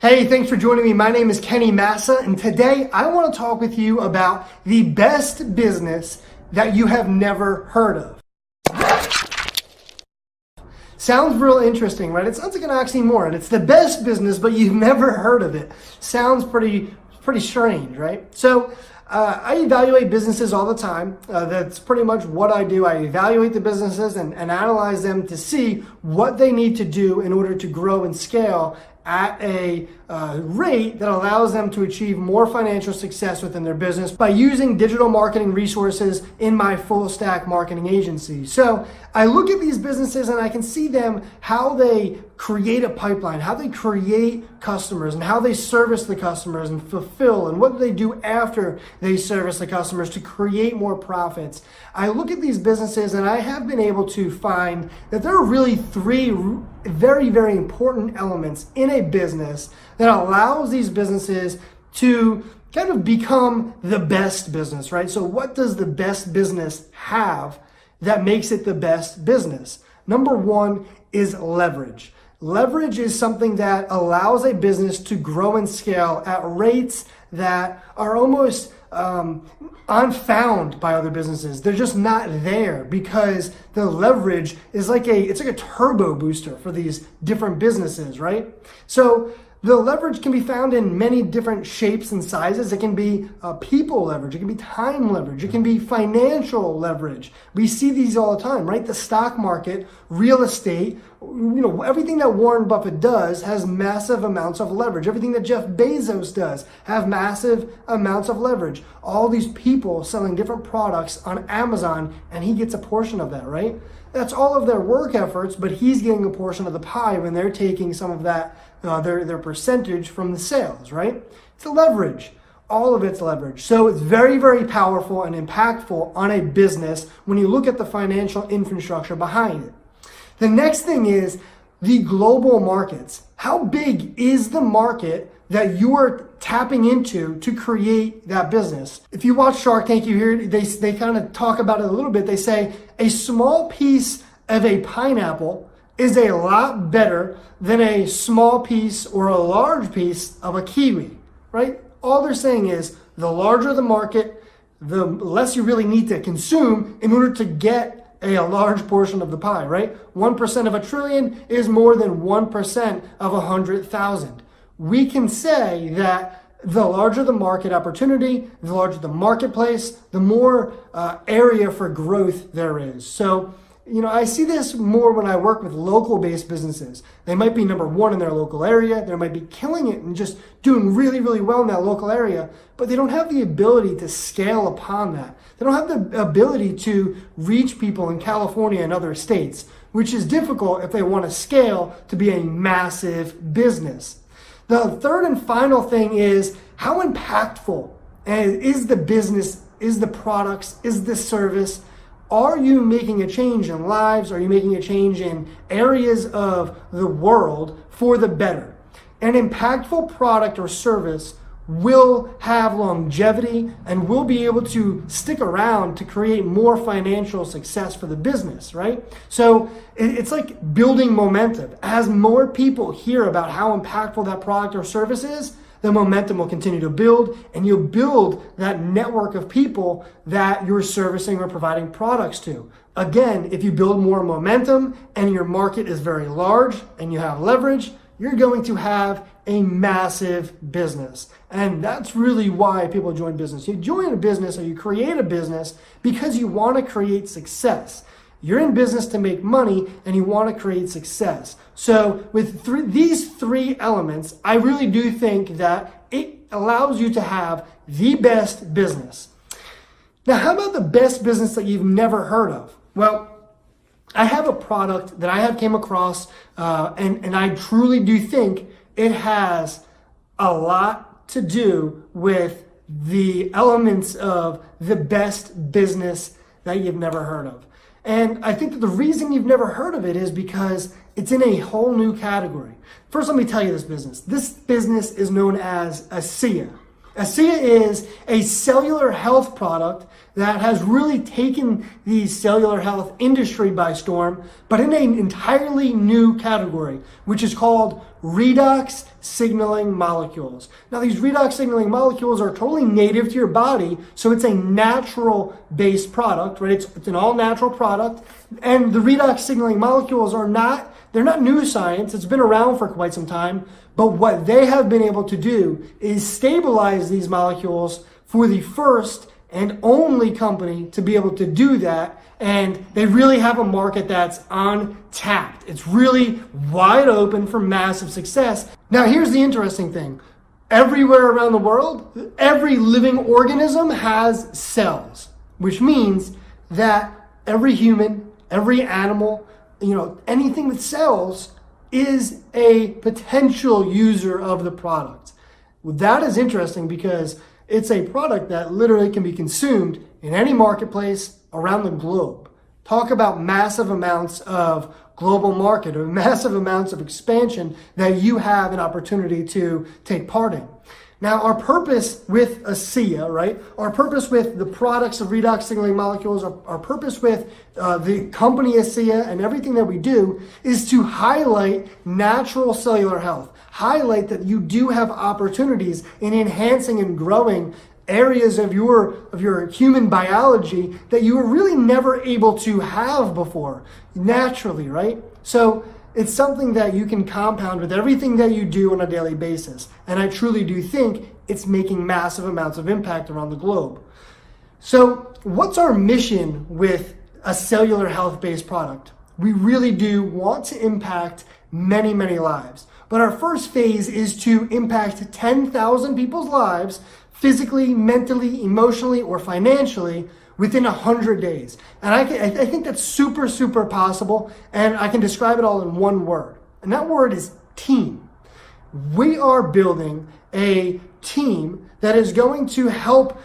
Hey, thanks for joining me. My name is Kenny Massa, and today I want to talk with you about the best business that you have never heard of. Sounds real interesting, right? It sounds like an oxymoron. It's the best business, but you've never heard of it. Sounds pretty strange, right? So I evaluate businesses all the time. That's pretty much what I do. I evaluate the businesses and analyze them to see what they need to do in order to grow and scale at a rate that allows them to achieve more financial success within their business by using digital marketing resources in my full stack marketing agency. So I look at these businesses and I can see them, how they create a pipeline, how they create customers, and how they service the customers and fulfill, and what they do after they service the customers to create more profits. I look at these businesses and I have been able to find that there are really three very, very important elements in a business that allows these businesses to kind of become the best business, right? So what does the best business have that makes it the best business? Number one is leverage. Leverage is something that allows a business to grow and scale at rates that are almost unfound by other businesses. They're just not there because the leverage is it's like a turbo booster for these different businesses, right? So the leverage can be found in many different shapes and sizes. It can be people leverage. It can be time leverage. It can be financial leverage. We see these all the time, right? The stock market, real estate, everything that Warren Buffett does has massive amounts of leverage. Everything that Jeff Bezos does have massive amounts of leverage. All these people selling different products on Amazon, and he gets a portion of that, right? That's all of their work efforts, but he's getting a portion of the pie when they're taking some of that, their percentage from the sales, right? It's a leverage. All of it's leverage. So it's very, very powerful and impactful on a business when you look at the financial infrastructure behind it. The next thing is the global markets. How big is the market that you are tapping into to create that business? If you watch Shark Tank, you hear they kind of talk about it a little bit. They say a small piece of a pineapple is a lot better than a small piece or a large piece of a kiwi, right? All they're saying is the larger the market, the less you really need to consume in order to get a large portion of the pie, right? 1% of a trillion is more than 1% of 100,000. We can say that the larger the market opportunity, the larger the marketplace, the more area for growth there is. So, I see this more when I work with local-based businesses. They might be number one in their local area. They might be killing it and just doing really, really well in that local area, but they don't have the ability to scale upon that. They don't have the ability to reach people in California and other states, which is difficult if they want to scale to be a massive business. The third and final thing is how impactful is the business, is the products, is the service. Are you making a change in lives? Are you making a change in areas of the world for the better? An impactful product or service will have longevity and will be able to stick around to create more financial success for the business, right? So it's like building momentum. As more people hear about how impactful that product or service is, the momentum will continue to build, and you'll build that network of people that you're servicing or providing products to. Again, if you build more momentum and your market is very large and you have leverage, you're going to have a massive business. And that's really why people join business. You join a business or you create a business because you want to create success. You're in business to make money and you want to create success. So with these three elements, I really do think that it allows you to have the best business. Now, how about the best business that you've never heard of? Well, I have a product that I have came across and I truly do think it has a lot to do with the elements of the best business that you've never heard of. And I think that the reason you've never heard of it is because it's in a whole new category. First, let me tell you this business. This business is known as ASEA. ASEA is a cellular health product that has really taken the cellular health industry by storm, but in an entirely new category, which is called redox signaling molecules. Now, these redox signaling molecules are totally native to your body, so it's a natural based product, right? It's an all natural product. And the redox signaling molecules they're not new science. It's been around for quite some time. But what they have been able to do is stabilize these molecules for the first and only company to be able to do that. And they really have a market that's untapped. It's really wide open for massive success. Now, here's the interesting thing. Everywhere around the world, every living organism has cells, which means that every human, every animal, anything with cells is a potential user of the product. Well, that is interesting because it's a product that literally can be consumed in any marketplace around the globe. Talk about massive amounts of global market or massive amounts of expansion that you have an opportunity to take part in. Now, our purpose with ASEA, right? Our purpose with the products of redox signaling molecules, our purpose with the company ASEA and everything that we do is to highlight natural cellular health. Highlight that you do have opportunities in enhancing and growing areas of your human biology that you were really never able to have before, naturally, right? So it's something that you can compound with everything that you do on a daily basis. And I truly do think it's making massive amounts of impact around the globe. So what's our mission with a cellular health-based product? We really do want to impact many, many lives. But our first phase is to impact 10,000 people's lives physically, mentally, emotionally, or financially within 100 days. And I think that's super, super possible. And I can describe it all in one word. And that word is team. We are building a team that is going to help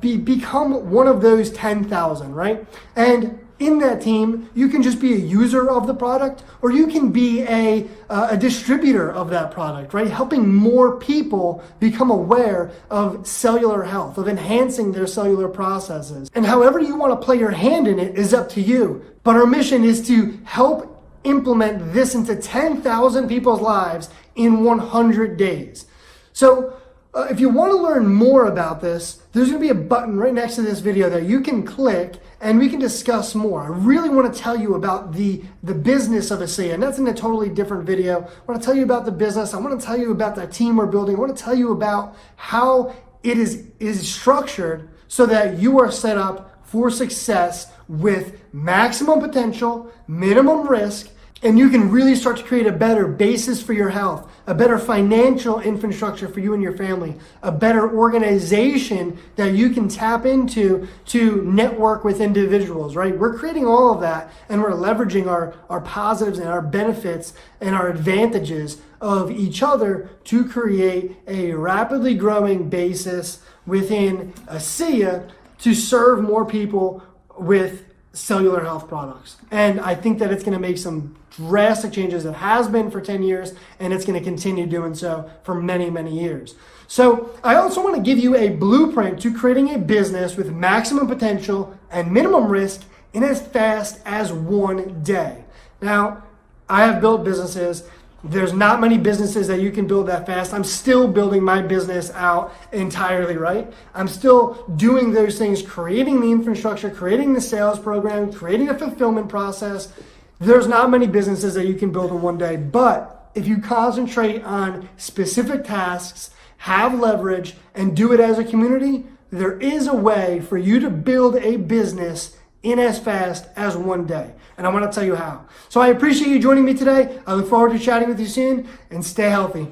become one of those 10,000, right? And in that team, you can just be a user of the product, or you can be a distributor of that product, right? Helping more people become aware of cellular health, of enhancing their cellular processes. And however you want to play your hand in it is up to you. But our mission is to help implement this into 10,000 people's lives in 100 days. So if you want to learn more about this, there's going to be a button right next to this video that you can click and we can discuss more. I really want to tell you about the business of ASEA, and that's in a totally different video. I want to tell you about the business. I want to tell you about the team we're building. I want to tell you about how it is structured so that you are set up for success with maximum potential, minimum risk, and you can really start to create a better basis for your health, a better financial infrastructure for you and your family, a better organization that you can tap into to network with individuals, right? We're creating all of that, and we're leveraging our positives and our benefits and our advantages of each other to create a rapidly growing basis within ASEA to serve more people with cellular health products. And I think that it's going to make some drastic changes. It has been for 10 years, and it's going to continue doing so for many, many years. So I also want to give you a blueprint to creating a business with maximum potential and minimum risk in as fast as 1 day. Now, I have built businesses. There's not many businesses that you can build that fast. I'm still building my business out entirely, right? I'm still doing those things, creating the infrastructure, creating the sales program, creating a fulfillment process. There's not many businesses that you can build in 1 day, but if you concentrate on specific tasks, have leverage, and do it as a community, there is a way for you to build a business in as fast as 1 day. And I want to tell you how. So I appreciate you joining me today. I look forward to chatting with you soon, and stay healthy.